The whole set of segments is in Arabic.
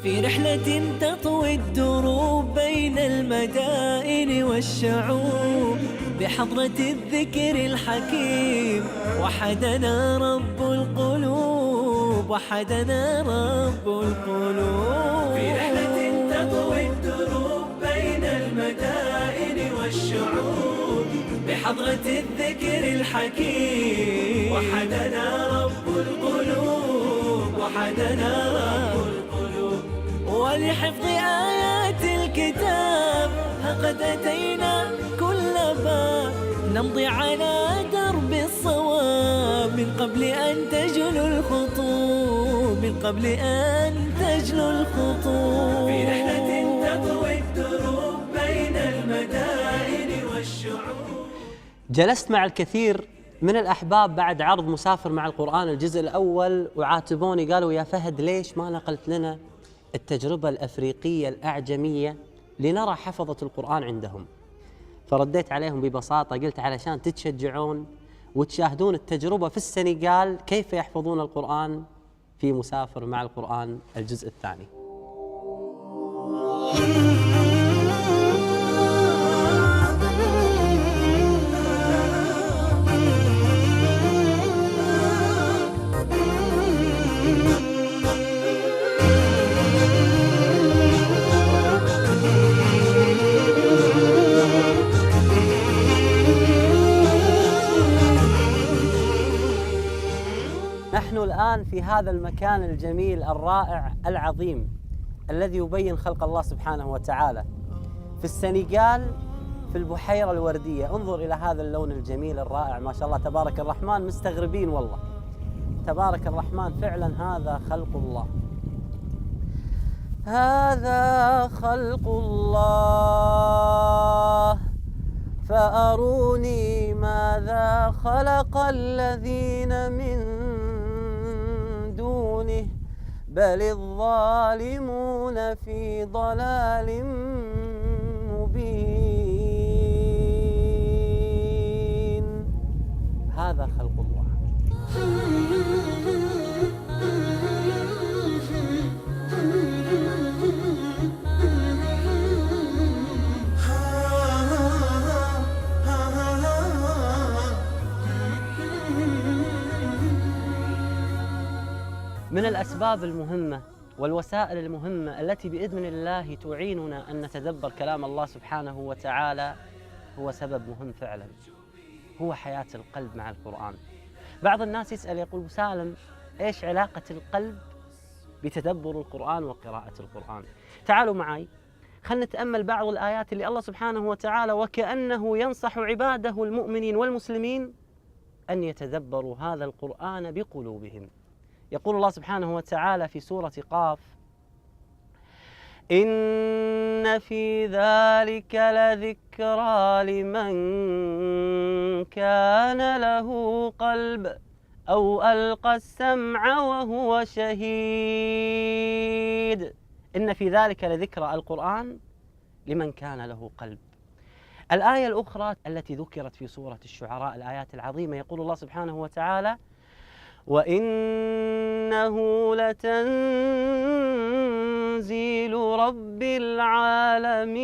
في رحلة تطوي الدروب بين المدائن والشعوب بحضرة الذكر الحكيم وحدنا رب القلوب، وحدنا رب القلوب. في رحلة تطوي الدروب بين المدائن والشعوب بحضرة الذكر الحكيم وحدنا رب القلوب، وحدنا رب القلوب. ولحفظ آيات الكتاب قد أتينا كل باب نمضي على درب الصواب من قبل أن تجلو الخطوب، من قبل أن تجلو الخطوب. في رحلة تطوي الدروب بين المدائن والشعوب. جلست مع الكثير من الأحباب بعد عرض مسافر مع القرآن الجزء الأول وعاتبوني، قالوا يا فهد ليش ما نقلت لنا التجربة الأفريقية الأعجمية لنرى حفظة القرآن عندهم؟ فرديت عليهم ببساطة، قلت علشان تتشجعون وتشاهدون التجربة في السنغال كيف يحفظون القرآن في مسافر مع القرآن الجزء الثاني. نحن الآن في هذا المكان الجميل الرائع العظيم الذي يبين خلق الله سبحانه وتعالى في السنغال، في البحيرة الوردية. انظر إلى هذا اللون الجميل الرائع، ما شاء الله تبارك الرحمن. مستغربين والله، تبارك الرحمن، فعلا هذا خلق الله، هذا خلق الله. فأروني ماذا خلق الذين من دونه بل الظالمون في ضلال مبين. هذا خلق الله. من الأسباب المهمة والوسائل المهمة التي بإذن الله تعيننا أن نتدبر كلام الله سبحانه وتعالى هو سبب مهم فعلا، هو حياة القلب مع القرآن. بعض الناس يسأل يقول سالم إيش علاقة القلب بتدبر القرآن وقراءة القرآن؟ تعالوا معي خلنا نتأمل بعض الآيات اللي الله سبحانه وتعالى وكأنه ينصح عباده المؤمنين والمسلمين أن يتدبروا هذا القرآن بقلوبهم. يقول الله سبحانه وتعالى في سورة قاف: إن في ذلك لذكرى لمن كان له قلب أو ألقى السمع وهو شهيد. إن في ذلك لذكرى، القرآن لمن كان له قلب. الآية الأخرى التي ذكرت في سورة الشعراء، الآيات العظيمة، يقول الله سبحانه وتعالى: وإنه لتنزيل رب العالمين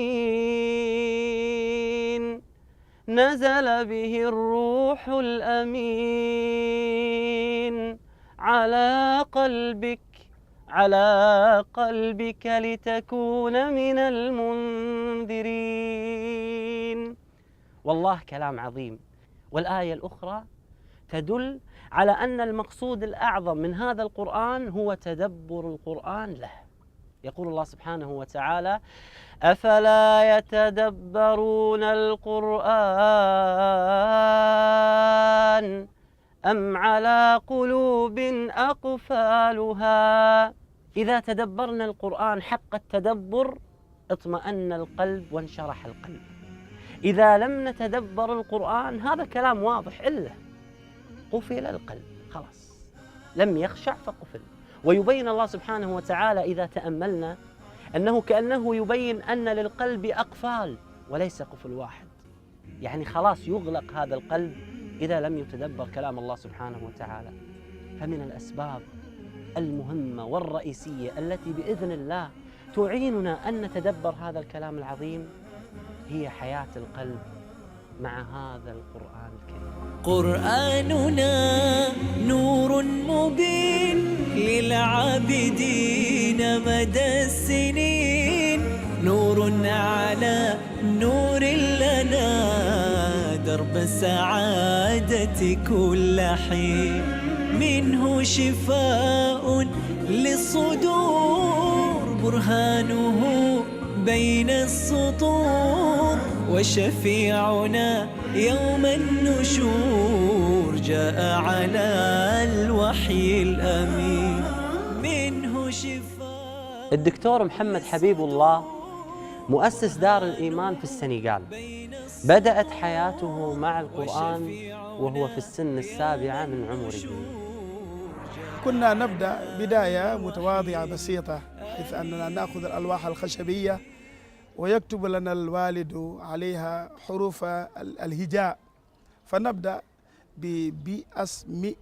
نزل به الروح الأمين على قلبك لتكون من المنذرين. والله كلام عظيم. والآية الأخرى تدل على أن المقصود الأعظم من هذا القرآن هو تدبر القرآن له. يقول الله سبحانه وتعالى: أفلا يتدبرون القرآن أم على قلوب أقفالها. إذا تدبرنا القرآن حق التدبر اطمأن القلب وانشرح القلب. إذا لم نتدبر القرآن هذا كلام واضح، إلا قفل القلب، خلاص لم يخشع فقفل. ويبين الله سبحانه وتعالى إذا تأملنا أنه كأنه يبين أن للقلب أقفال وليس قفل واحد، يعني خلاص يغلق هذا القلب إذا لم يتدبر كلام الله سبحانه وتعالى. فمن الأسباب المهمة والرئيسية التي بإذن الله تعيننا أن نتدبر هذا الكلام العظيم هي حياة القلب مع هذا القرآن الكريم. قرآننا نور مبين للعابدين مدى السنين، نور على نور لنا درب السعادة كل حين، منه شفاء للصدور برهانه بين السطور، وشفيعنا يوم النشور جاء على الوحي الأمين، منه شفاء. الدكتور محمد حبيب الله مؤسس دار الإيمان في السنغال، بدأت حياته مع القرآن وهو في السن 7 من عمره. كنا نبدأ بداية متواضعة بسيطة، حيث أننا نأخذ الألواح الخشبية ويكتب لنا الوالد عليها حروف الهجاء، فنبدأ بأسم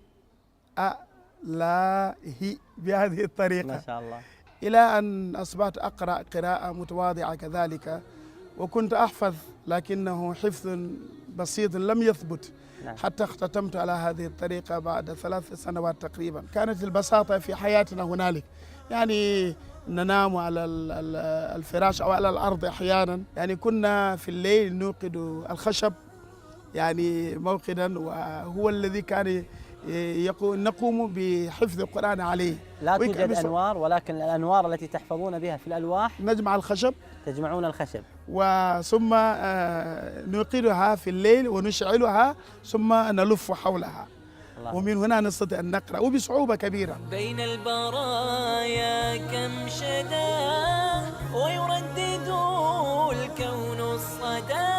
أ-لا هي بهذه الطريقة ما شاء الله، إلى إلى أن أصبحت أقرأ قراءة متواضعة كذلك، وكنت أحفظ لكنه حفظ بسيط لم يثبت حتى اختتمت على هذه الطريقة بعد 3 سنوات تقريبا. كانت البساطة في حياتنا هنالك، يعني ننام على الفراش أو على الأرض أحيانا، يعني كنا في الليل نوقد الخشب يعني موقدا، وهو الذي كان نقوم بحفظ القرآن عليه. لا توجد أنوار، ولكن الأنوار التي تحفظون بها في الألواح نجمع الخشب، تجمعون الخشب ثم نوقدها في الليل ونشعلها ثم نلف حولها، ومن هنا نستطيع أن نقرأ وبصعوبة كبيرة. بين البرايا كم شدا ويردد الكون الصدى،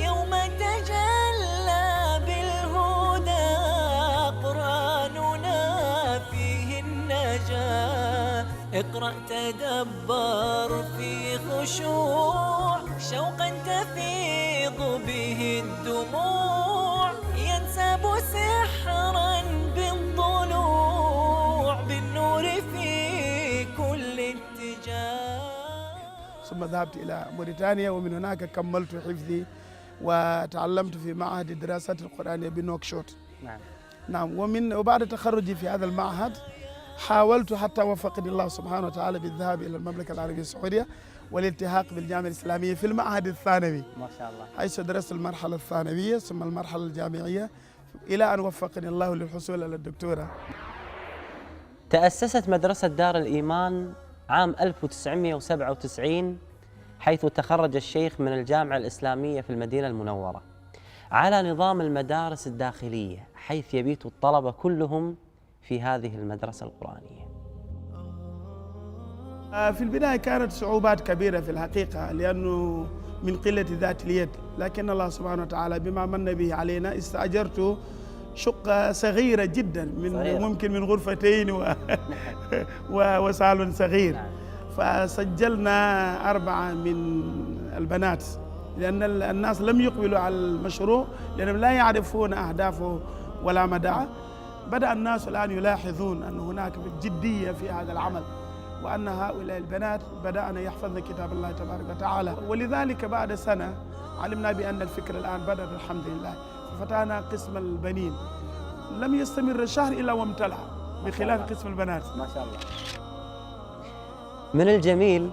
يوم تجلى بالهدى قرآننا فيه النجاة، اقرأ تدبر في خشوع، شوقا تفيض به الدموع، ينسب سحرا بالضلوع بالنور في كل اتجاه. ثم ذهبت إلى موريتانيا، ومن هناك كملت حفظي وتعلمت في معهد الدراسات القرآنية بنوكشوط. نعم. وبعد تخرجي في هذا المعهد حاولت حتى وفقني الله سبحانه وتعالى بالذهاب إلى المملكة العربية السعودية والالتحاق بالجامعة الإسلامية في المعهد الثانوي. ما شاء الله. حيث درست المرحلة الثانوية ثم المرحلة الجامعية إلى أن وفقني الله للحصول على الدكتوراه. تأسست مدرسة دار الإيمان عام 1997 حيث تخرج الشيخ من الجامعة الإسلامية في المدينة المنورة على نظام المدارس الداخلية، حيث يبيت الطلبة كلهم في هذه المدرسة القرآنية. في البداية كانت صعوبات كبيرة في الحقيقة، لأنه من قلة ذات اليد، لكن الله سبحانه وتعالى بما من به علينا استأجرت شقة صغيرة جدا ممكن من غرفتين وصال صغير. فسجلنا 4 من البنات، لأن الناس لم يقبلوا على المشروع لأنهم لا يعرفون أهدافه ولا مدعه. بدأ الناس الآن يلاحظون أن هناك جدية في هذا العمل، وأن هؤلاء البنات بدأنا يحفظن كتاب الله تبارك وتعالى، ولذلك بعد سنة علمنا بأن الفكرة الآن بدأت الحمد لله، ففتحنا قسم البنين، لم يستمر الشهر إلا وامتلأ بخلاف قسم البنات. ما شاء الله. من الجميل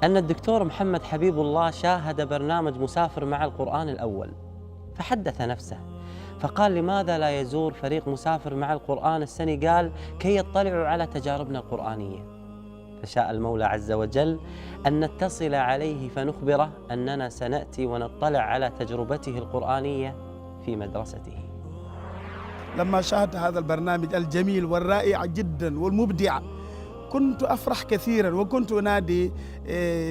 أن الدكتور محمد حبيب الله شاهد برنامج مسافر مع القرآن الأول، فحدث نفسه فقال: لماذا لا يزور فريق مسافر مع القرآن السنغال كي يطلعوا على تجاربنا القرآنية؟ فشاء المولى عز وجل أن نتصل عليه فنخبره أننا سنأتي ونطلع على تجربته القرآنية في مدرسته. لما شاهدت هذا البرنامج الجميل والرائع جدا والمبدع كنت أفرح كثيرا، وكنت أنادي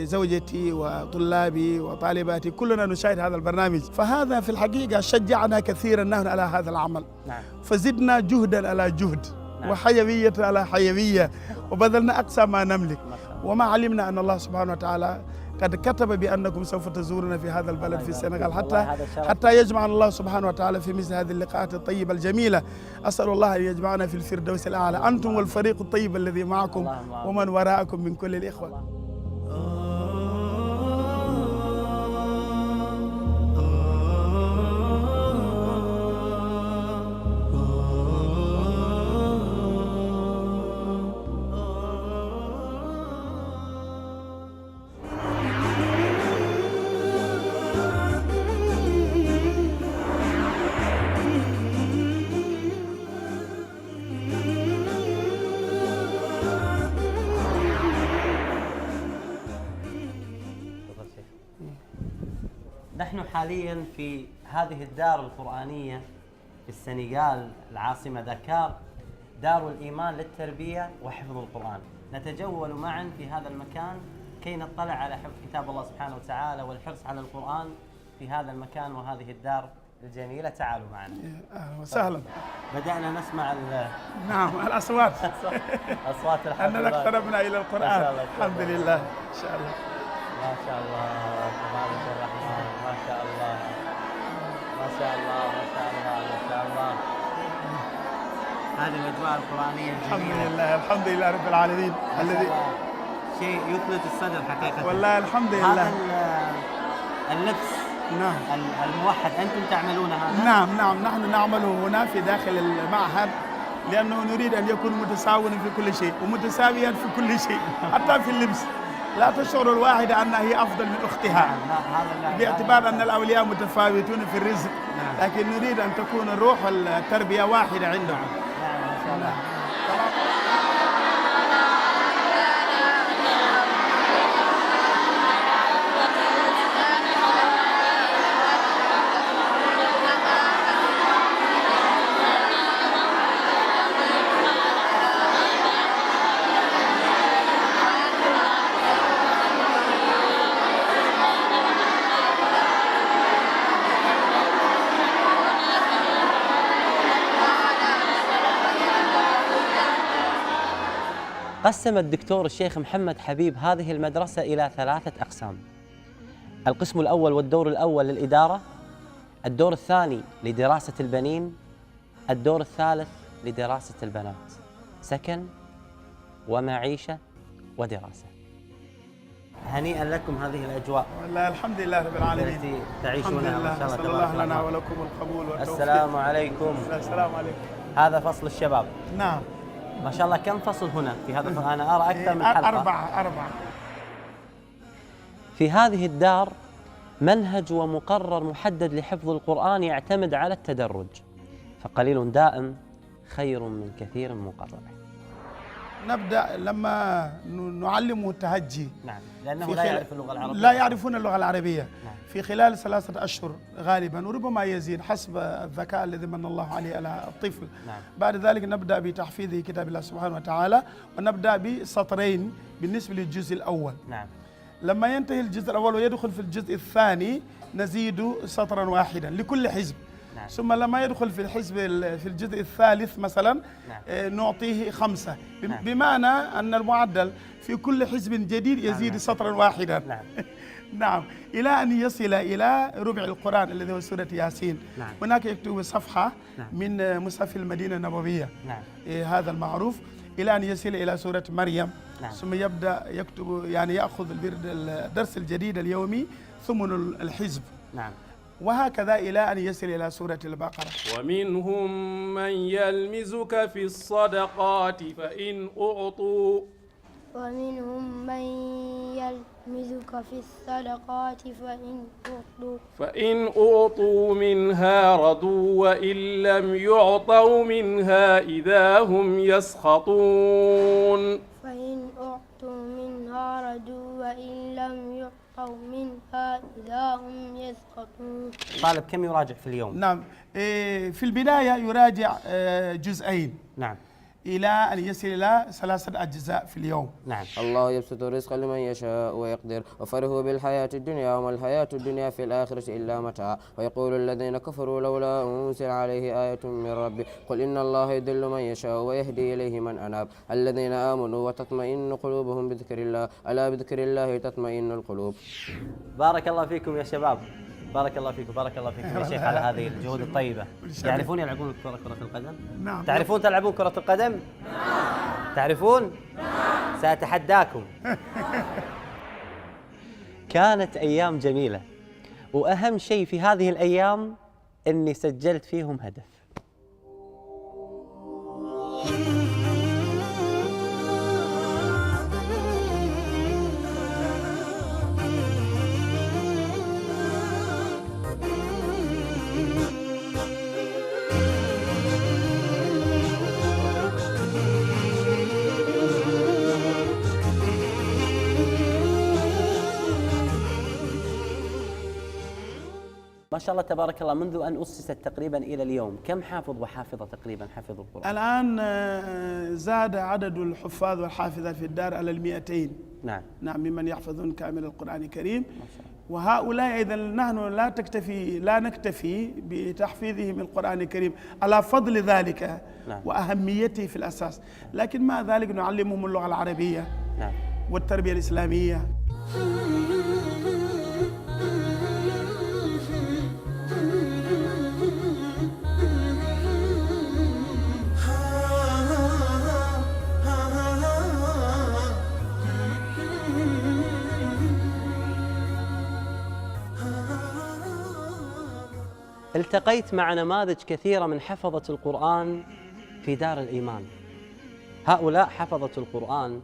زوجتي وطلابي وطالباتي كلنا نشاهد هذا البرنامج، فهذا في الحقيقة شجعنا كثيرا نحن على هذا العمل. فزدنا جهدا على جهد وحيوية على حيوية، وبذلنا أقصى ما نملك، وما علمنا أن الله سبحانه وتعالى قد كتب بأنكم سوف تزورنا في هذا البلد في السنغال والله حتى يجمعنا الله سبحانه وتعالى في مثل هذه اللقاءات الطيبة الجميلة. أسأل الله أن يجمعنا في الفردوس الأعلى أنتم والفريق الطيب الذي معكم ومن وراءكم من كل الإخوة. نحن حاليا في هذه الدار القرآنية في السنغال العاصمة داكار، دار الإيمان للتربية وحفظ القرآن. نتجول معا في هذا المكان كي نطلع على حفظ كتاب الله سبحانه وتعالى والحرص على القرآن في هذا المكان وهذه الدار الجميلة. تعالوا معنا. أهلا وسهلا. بدأنا نسمع نعم الأصوات أصوات الحفظ. أننا اقتربنا إلى القرآن الحمد لله إن شاء الله. ما شاء الله تبارك الرحمن، ما شاء الله ما شاء الله ما شاء الله ما شاء الله. هذه الأجواء القرآنية الجميلة. الحمد لله رب العالمين الذي شيء يثبت الصدر حقيقة. والله الحمد لله. هذا اللبس نعم الموحد أنتم تعملون هذا؟ نعم نحن نعمله هنا في داخل المعهد لأنه نريد أن يكون متساويا في كل شيء ومتساويا في كل شيء حتى في اللبس. لا تشعر الواحدة أنها هي أفضل من أختها باعتبار أن الأولياء متفاوتون في الرزق، لكن نريد أن تكون روح التربية واحدة عندهم. نعم ما شاء الله. قسم الدكتور الشيخ محمد حبيب هذه المدرسة إلى 3 أقسام. القسم الأول والدور الأول للإدارة، الدور الثاني لدراسة البنين، الدور الثالث لدراسة البنات، سكن ومعيشة ودراسة. هنيئا لكم هذه الأجواء. والله الحمد لله رب العالمين التي تعيشونها ما شاء الله. نسأل الله لنا ولكم القبول والتوفيق. السلام عليكم. السلام عليكم. هذا فصل الشباب. نعم ما شاء الله. كم فصل هنا في هذا الفصل؟ أنا أرى أكثر من حلقة. 4. في هذه الدار منهج ومقرر محدد لحفظ القرآن يعتمد على التدرج، فقليل دائم خير من كثير مقرر. نبدأ لما نعلمه التهجي. نعم، لأنه لا يعرف اللغة العربية. لا يعرفون اللغة العربية. نعم. في خلال 3 أشهر غالبا وربما يزيد حسب الذكاء الذي من الله عليه على الطفل. نعم. بعد ذلك نبدأ بتحفيظه كتاب الله سبحانه وتعالى، ونبدأ بسطرين بالنسبة للجزء الأول. نعم. لما ينتهي الجزء الأول ويدخل في الجزء الثاني نزيد سطرا واحدا لكل حزب. نعم. ثم لما يدخل في الحزب في الجزء الثالث مثلا نعم. نعطيه 5. نعم. بمعنى أن المعدل في كل حزب جديد يزيد نعم. سطرا واحدا. نعم. نعم، إلى أن يصل إلى ربع القرآن الذي هو سورة ياسين. نعم. هناك يكتب صفحة نعم. من مصحف المدينة النبوية. نعم. هذا المعروف، إلى أن يصل إلى سورة مريم. نعم. ثم يبدأ يكتب يعني يأخذ الدرس الجديد اليومي ثمن الحزب. نعم. وهكذا إلى أن يصل إلى سورة البقرة. ومنهم من يلمزك في الصدقات فإن أعطوا منها رضوا وإن لم يعطوا منها إذا هم يسخطون. طالب كم يراجع في اليوم؟ نعم، في البداية يراجع جزئين. نعم. إلى أن يصل إلى 3 أجزاء في اليوم. نعم. الله يبسط الرزق لمن يشاء ويقدر وفرحوا بالحياة الدنيا وما الحياة الدنيا في الآخرة إلا متاع ويقول الذين كفروا لولا أنزل عليه آية من ربه قل إن الله يضل من يشاء ويهدي إليه من أناب الذين آمنوا وتطمئن قلوبهم بذكر الله ألا بذكر الله تطمئن القلوب. بارك الله فيكم يا شباب، بارك الله فيكم، بارك الله فيكم يا شيخ على هذه الجهود الطيبة. يعرفون يلعبون كرة القدم؟ نعم. تعرفون تلعبون كرة القدم؟ نعم. تعرفون؟ نعم. سأتحداكم. كانت أيام جميلة، وأهم شيء في هذه الأيام أني سجلت فيهم هدف. ما شاء الله تبارك الله، منذ أن أسست تقريبا إلى اليوم كم حافظ وحافظة تقريبا حفظوا القرآن؟ الآن زاد عدد الحفاظ والحافظات في الدار على 200. نعم. نعم، ممن يحفظون كامل القرآن الكريم. وهؤلاء أيضا نحن لا نكتفي بتحفيظهم القرآن الكريم على فضل ذلك. نعم. وأهميته في الأساس، لكن مع ذلك نعلمهم اللغة العربية. نعم. والتربية الإسلامية. التقيت مع نماذج كثيرة من حفظة القرآن في دار الإيمان. هؤلاء حفظة القرآن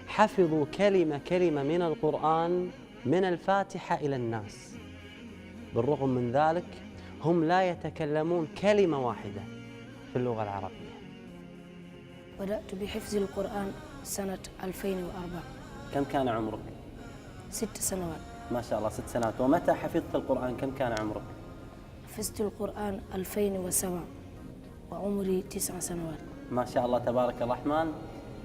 حفظوا كلمة كلمة من القرآن من الفاتحة إلى الناس، بالرغم من ذلك هم لا يتكلمون كلمة واحدة في اللغة العربية. بدأت بحفظ القرآن سنة 2004. كم كان عمرك؟ 6 سنوات. ما شاء الله 6 سنوات. ومتى حفظت القرآن؟ كم كان عمرك؟ حفظت القرآن 2007 وعمري 9 سنوات. ما شاء الله تبارك الرحمن.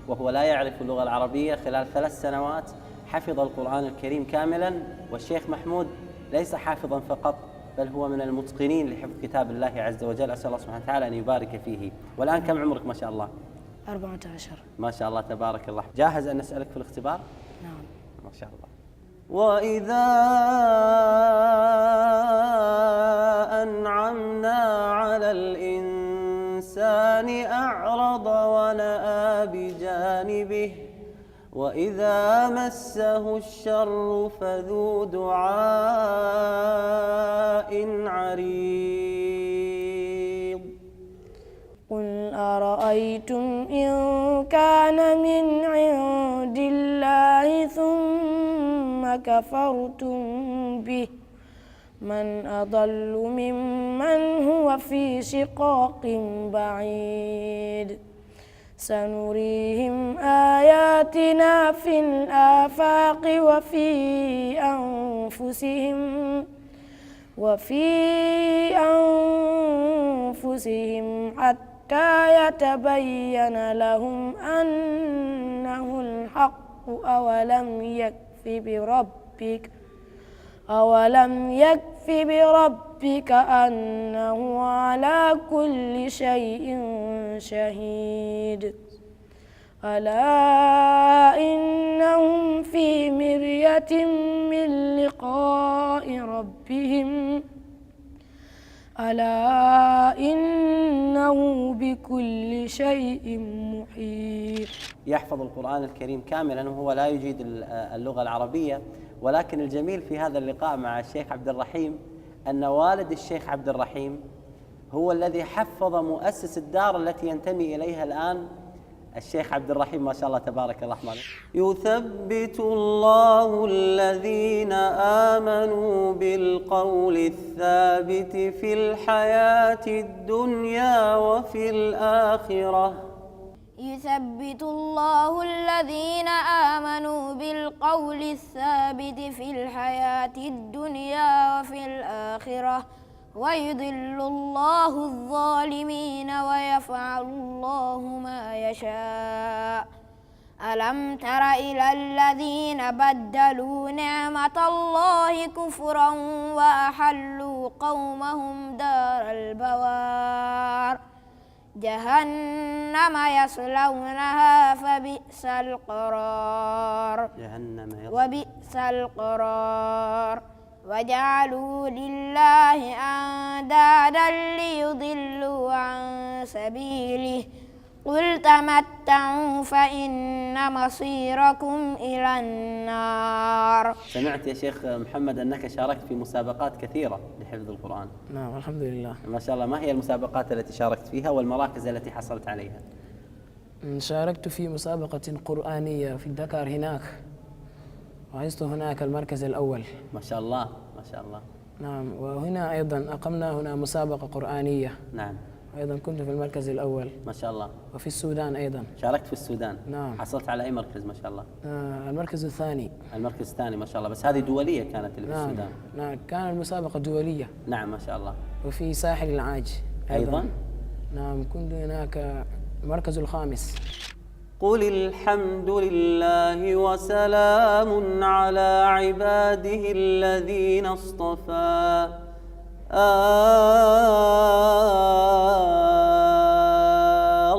وهو لا يعرف اللغة العربية، خلال 3 سنوات حفظ القرآن الكريم كاملا. والشيخ محمود ليس حافظا فقط، بل هو من المتقنين لحفظ كتاب الله عز وجل. أسأل الله سبحانه وتعالى أن يبارك فيه. والآن كم عمرك ما شاء الله؟ 14. ما شاء الله تبارك الله. جاهز أن نسألك في الاختبار؟ نعم. ما شاء الله. وإذا أنعمنا على الإنسان أعرض ونأى بجانبه وإذا مسه الشر فذو دعاء عريض. قل أرأيتم إن كان من عند الله ثم كفرتم به من أضل ممن هو في شقاق بعيد. سنريهم آياتنا في الآفاق وفي أنفسهم حتى يتبين لهم أنه الحق. أولم يكف بربك أنه على كل شيء شهيد. ألا إنهم في مرية من لقاء ربهم ألا إنه بكل شيء محيط. يحفظ القرآن الكريم كاملا وهو لا يجيد اللغة العربية. ولكن الجميل في هذا اللقاء مع الشيخ عبد الرحيم أن والد الشيخ عبد الرحيم هو الذي حفظ مؤسس الدار التي ينتمي إليها الآن الشيخ عبد الرحيم. ما شاء الله تبارك الرحمن. يثبت الله الذين آمنوا بالقول الثابت في الحياة الدنيا وفي الآخرة. يثبت الله الذين آمنوا بالقول الثابت في الحياة الدنيا وفي الآخرة ويضل الله الظالمين ويفعل يفعل الله ما يشاء. ألم تر إلى الذين بدلوا نعمة الله كفرا وأحلوا قومهم دار البوار جهنم يصلونها فبئس القرار. وبئس القرار. وجعلوا لله أندادا ليضلوا عن سبيله قل تمتعوا فإن مصيركم إلى النار. سمعت يا شيخ محمد أنك شاركت في مسابقات كثيرة لحفظ القرآن. نعم الحمد لله. ما شاء الله. ما هي المسابقات التي شاركت فيها والمراكز التي حصلت عليها؟ شاركت في مسابقة قرآنية في الدكار هناك، وحصلت هناك المركز الأول. ما شاء الله ما شاء الله. نعم، وهنا أيضا أقمنا هنا مسابقة قرآنية. نعم. أيضا كنت في المركز الأول. ما شاء الله. وفي السودان أيضا. شاركت في السودان. نعم. حصلت على أي مركز ما شاء الله؟ المركز الثاني. المركز الثاني ما شاء الله. بس هذه دولية كانت اللي في السودان. نعم كان المسابقة دولية. نعم ما شاء الله. وفي ساحل العاج أيضا. نعم كنت هناك المركز الخامس. قل الحمد لله وسلام على عباده الذين اصطفى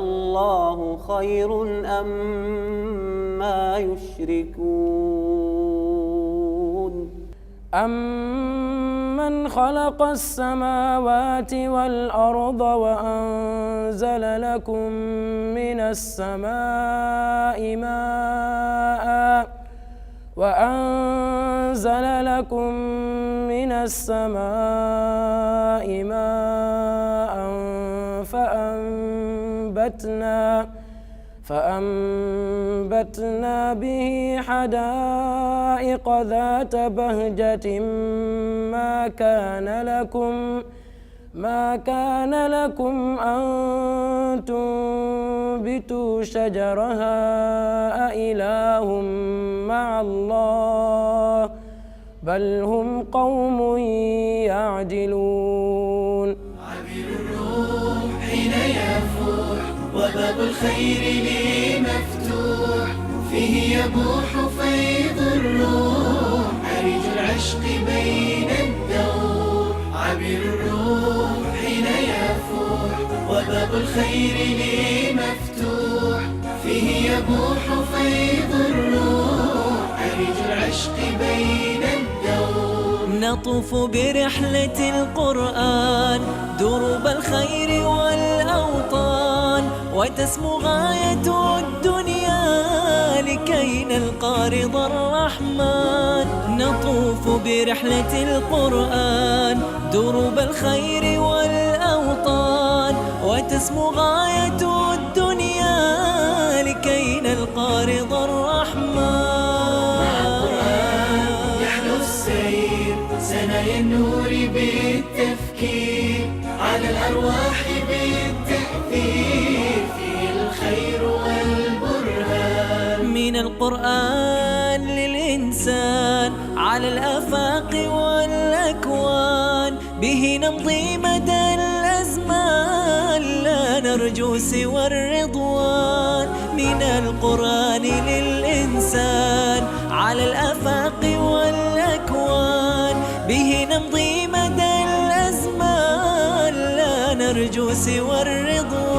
الله خير أما يشركون. أمن خلق السماوات والأرض وأنزل لكم من السماء ماء فأنبتنا به حدائق ذات بهجة ما كان لكم أن تنبتوا شجرها أإله مع الله بل هم قوم يعدلون. عبر الروح حين يفوح وباب الخير لي مفتوح فيه يبوح فيض الروح عريج العشق بين الدور. عبر الروح حين يفوح وباب الخير لي مفتوح فيه يبوح فيض الروح عريج العشق بين الدور. نطوف برحلة القرآن دروب الخير والأوطان وتسمو غاية الدنيا لكي نلقى رضا الرحمن. نطوف برحلة القرآن دروب الخير والأوطان وتسمو غاية الدنيا لكي نلقى رضا الرحمن. يحلو السير سنايا النور بالتفكير على الأرواح بالتأثير فيه الخير والبرهان. من القرآن للإنسان على الآفاق والأكوان به نمضي مدى الأزمان لا نرجو سوى الرضوان. من القرآن للإنسان على الآفاق والأكوان به نمضي مدى الأزمان لا نرجو سوى الرضوان.